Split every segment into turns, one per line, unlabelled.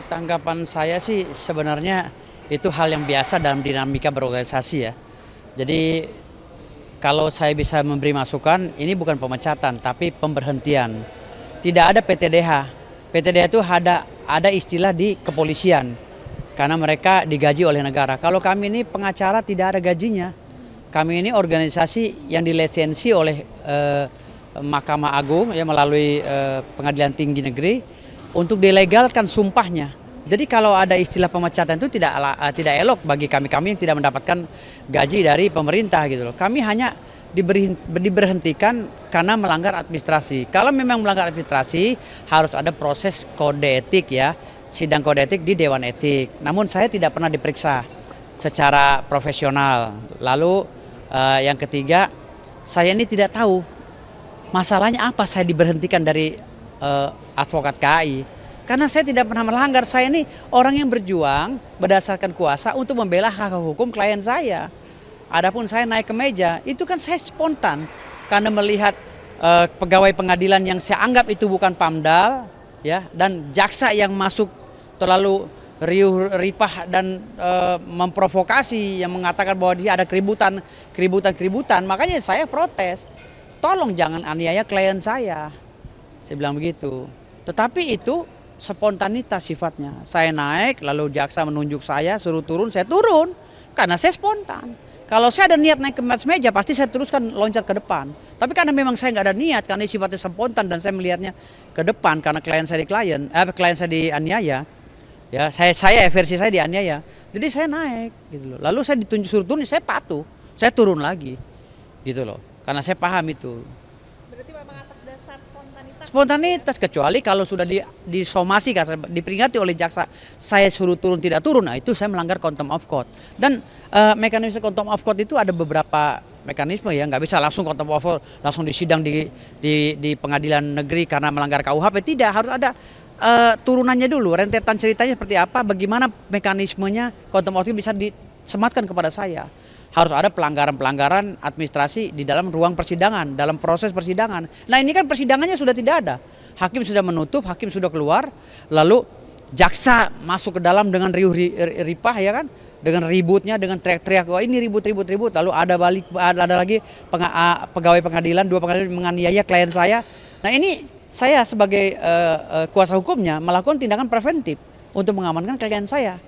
Tanggapan saya sih sebenarnya itu hal yang biasa dalam dinamika berorganisasi ya. Jadi kalau saya bisa memberi masukan, ini bukan pemecatan tapi pemberhentian. Tidak ada PTDH. PTDH itu ada istilah di kepolisian karena mereka digaji oleh negara. Kalau kami ini pengacara tidak ada gajinya. Kami ini organisasi yang dilisensi oleh Mahkamah Agung ya melalui Pengadilan Tinggi Negeri untuk dilegalkan sumpahnya. Jadi kalau ada istilah pemecatan itu tidak elok bagi kami yang tidak mendapatkan gaji dari pemerintah gitu loh. Kami hanya diberhentikan karena melanggar administrasi. Kalau memang melanggar administrasi harus ada proses kode etik ya, sidang kode etik di Dewan Etik. Namun saya tidak pernah diperiksa secara profesional. Lalu yang ketiga, saya ini tidak tahu masalahnya apa saya diberhentikan dari advokat KAI. Karena saya tidak pernah melanggar, saya ini orang yang berjuang berdasarkan kuasa untuk membela hak hukum klien saya. Adapun saya naik ke meja, itu kan saya spontan karena melihat pegawai pengadilan yang saya anggap itu bukan PAMDAL ya, dan jaksa yang masuk terlalu riuh ripah dan memprovokasi yang mengatakan bahwa dia ada keributan, makanya saya protes. Tolong jangan aniaya klien saya bilang begitu. Tetapi itu spontanitas sifatnya. Saya naik, lalu jaksa menunjuk saya, suruh turun, saya turun. Karena saya spontan. Kalau saya ada niat naik ke atas meja, pasti saya teruskan loncat ke depan. Tapi karena memang saya nggak ada niat, karena sifatnya spontan dan saya melihatnya ke depan, karena klien saya dianiaya. Ya, versi saya dianiaya. Jadi saya naik, gitu loh. Lalu saya ditunjuk suruh turun, saya patuh. Saya turun lagi, gitu loh. Karena saya paham itu.
Berarti memang atas dasar spontanitas.
Spontanitas, kecuali kalau sudah disomasi, diperingati oleh jaksa, saya suruh turun tidak turun, nah itu saya melanggar contempt of court. Dan mekanisme contempt of court itu ada beberapa mekanisme ya, nggak bisa langsung contempt of court, langsung disidang di pengadilan negeri karena melanggar KUHP, tidak, harus ada turunannya dulu, rentetan ceritanya seperti apa, bagaimana mekanismenya contempt of court bisa disematkan kepada saya. Harus ada pelanggaran-pelanggaran administrasi di dalam ruang persidangan, dalam proses persidangan. Nah ini kan persidangannya sudah tidak ada. Hakim sudah menutup, hakim sudah keluar, lalu jaksa masuk ke dalam dengan riuh ripah ya kan, dengan ributnya, dengan teriak-teriak, wah ini ribut, lalu ada lagi pegawai pengadilan, dua pengadilan menganiaya klien saya. Nah ini saya sebagai kuasa hukumnya melakukan tindakan preventif untuk mengamankan klien saya,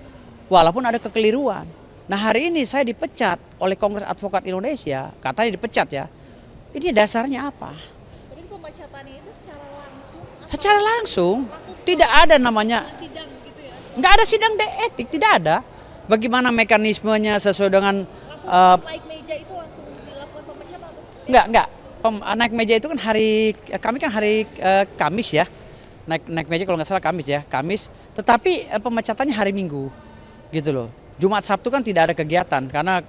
walaupun ada kekeliruan. Nah hari ini saya dipecat oleh Kongres Advokat Indonesia, katanya dipecat ya. Ini dasarnya apa?
Jadi pemecatannya itu secara langsung?
Secara langsung, tidak ada namanya,
Sidang begitu ya?
nggak ada sidang etik, tidak ada. Bagaimana mekanismenya sesuai dengan
Langsung naik meja itu langsung dilakukan pemecatan atau seperti
nggak. Naik meja itu kan kami kan hari Kamis ya. Naik meja kalau nggak salah Kamis ya, Kamis. Tetapi pemecatannya hari Minggu, gitu loh. Jumat Sabtu kan tidak ada kegiatan karena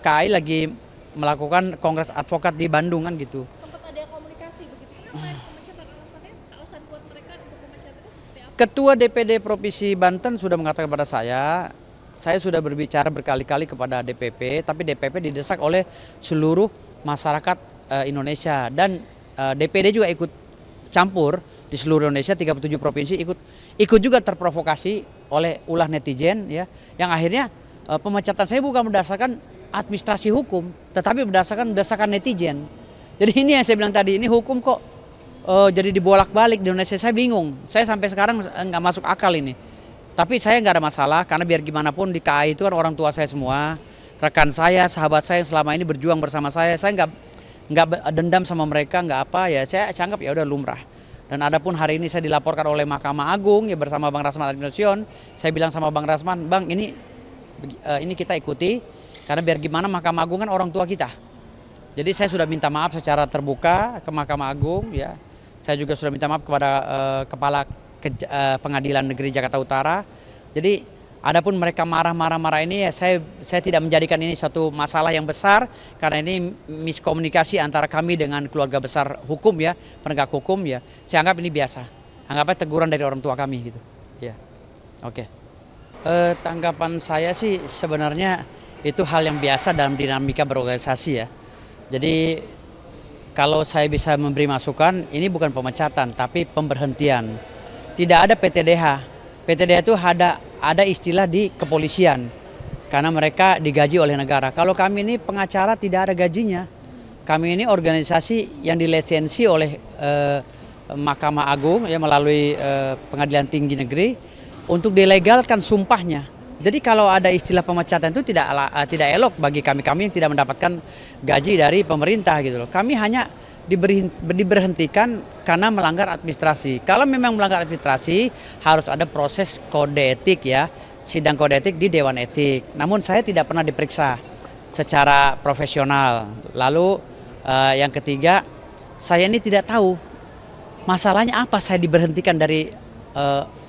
KAI lagi melakukan Kongres Advokat di Bandung kan gitu.
sempat ada komunikasi begitu? Kenapa pemecatan alasannya? Alasan buat mereka untuk pemecatan itu seperti apa?
Ketua DPD Provinsi Banten sudah mengatakan kepada saya sudah berbicara berkali-kali kepada DPP, tapi DPP didesak oleh seluruh masyarakat Indonesia dan DPD juga ikut campur di seluruh Indonesia, 37 provinsi ikut juga terprovokasi oleh ulah netizen ya, yang akhirnya pemecatan saya bukan berdasarkan administrasi hukum, tetapi berdasarkan desakan netizen. Jadi ini yang saya bilang tadi, ini hukum kok jadi dibolak-balik di Indonesia, saya bingung. Saya sampai sekarang nggak masuk akal ini. Tapi saya nggak ada masalah karena biar gimana pun di KAI itu kan orang tua saya semua, rekan saya, sahabat saya yang selama ini berjuang bersama saya nggak dendam sama mereka, nggak apa ya, saya anggap ya udah lumrah. Dan adapun hari ini saya dilaporkan oleh Mahkamah Agung ya bersama Bang Rasman Administration, saya bilang sama Bang Rasman, Bang ini kita ikuti karena biar gimana Mahkamah Agung kan orang tua kita. Jadi saya sudah minta maaf secara terbuka ke Mahkamah Agung ya. Saya juga sudah minta maaf kepada Kepala Pengadilan Negeri Jakarta Utara. Jadi adapun mereka marah ini ya saya tidak menjadikan ini satu masalah yang besar karena ini miskomunikasi antara kami dengan keluarga besar hukum ya, penegak hukum ya. Saya anggap ini biasa. Anggapnya teguran dari orang tua kami gitu. Ya. Oke. Tanggapan saya sih sebenarnya itu hal yang biasa dalam dinamika berorganisasi ya. Jadi kalau saya bisa memberi masukan, ini bukan pemecatan tapi pemberhentian. Tidak ada PTDH. PTDH itu ada istilah di kepolisian karena mereka digaji oleh negara. Kalau kami ini pengacara tidak ada gajinya. Kami ini organisasi yang dilisensi oleh Mahkamah Agung ya melalui Pengadilan Tinggi Negeri untuk dilegalkan sumpahnya. Jadi kalau ada istilah pemecatan itu tidak elok bagi kami yang tidak mendapatkan gaji dari pemerintah gitu loh. Kami hanya diberhentikan karena melanggar administrasi. Kalau memang melanggar administrasi harus ada proses kode etik ya, sidang kode etik di Dewan Etik. Namun saya tidak pernah diperiksa secara profesional. Lalu yang ketiga, saya ini tidak tahu masalahnya apa saya diberhentikan dari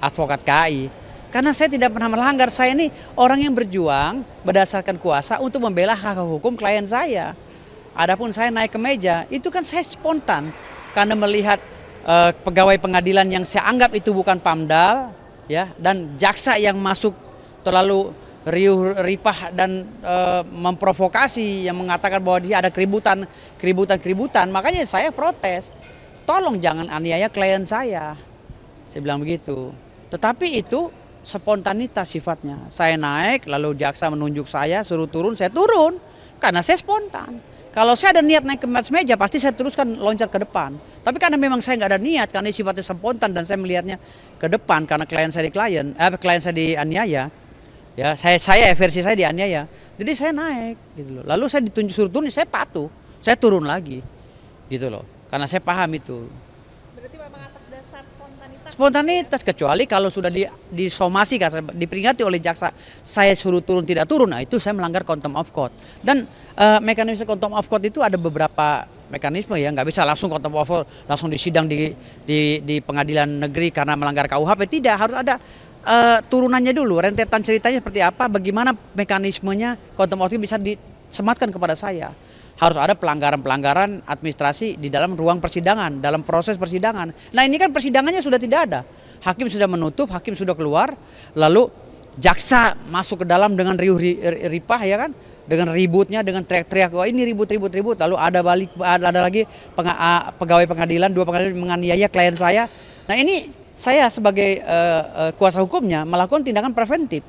advokat KAI. Karena saya tidak pernah melanggar, saya ini orang yang berjuang berdasarkan kuasa untuk membela hak hukum klien saya. Adapun saya naik ke meja, itu kan saya spontan karena melihat pegawai pengadilan yang saya anggap itu bukan PAMDAL, ya, dan jaksa yang masuk terlalu riuh ripah dan memprovokasi yang mengatakan bahwa dia ada keributan. Makanya saya protes, tolong jangan aniaya klien saya bilang begitu. Tetapi itu spontanitas sifatnya. Saya naik, lalu jaksa menunjuk saya, suruh turun, saya turun. Karena saya spontan. Kalau saya ada niat naik ke atas meja, pasti saya teruskan loncat ke depan. Tapi karena memang saya nggak ada niat, karena sifatnya spontan dan saya melihatnya ke depan, karena klien saya dianiaya, ya versi saya dianiaya. Jadi saya naik, gitu loh. Lalu saya ditunjuk suruh turun, saya patuh, saya turun lagi, gitu loh. Karena saya paham itu. Spontanitas, kecuali kalau sudah disomasi, diperingati oleh jaksa, saya suruh turun tidak turun, nah itu saya melanggar contempt of court. Dan mekanisme contempt of court itu ada beberapa mekanisme ya, nggak bisa langsung contempt of court, langsung disidang di pengadilan negeri karena melanggar KUHP, tidak, harus ada turunannya dulu, rentetan ceritanya seperti apa, bagaimana mekanismenya contempt of court bisa disematkan kepada saya. Harus ada pelanggaran-pelanggaran administrasi di dalam ruang persidangan, dalam proses persidangan. Nah ini kan persidangannya sudah tidak ada. Hakim sudah menutup, hakim sudah keluar, lalu jaksa masuk ke dalam dengan riuh ripah ya kan, dengan ributnya, dengan teriak-teriak, wah ini ribut, lalu ada lagi pegawai pengadilan, dua pengadilan menganiaya klien saya. Nah ini saya sebagai kuasa hukumnya melakukan tindakan preventif.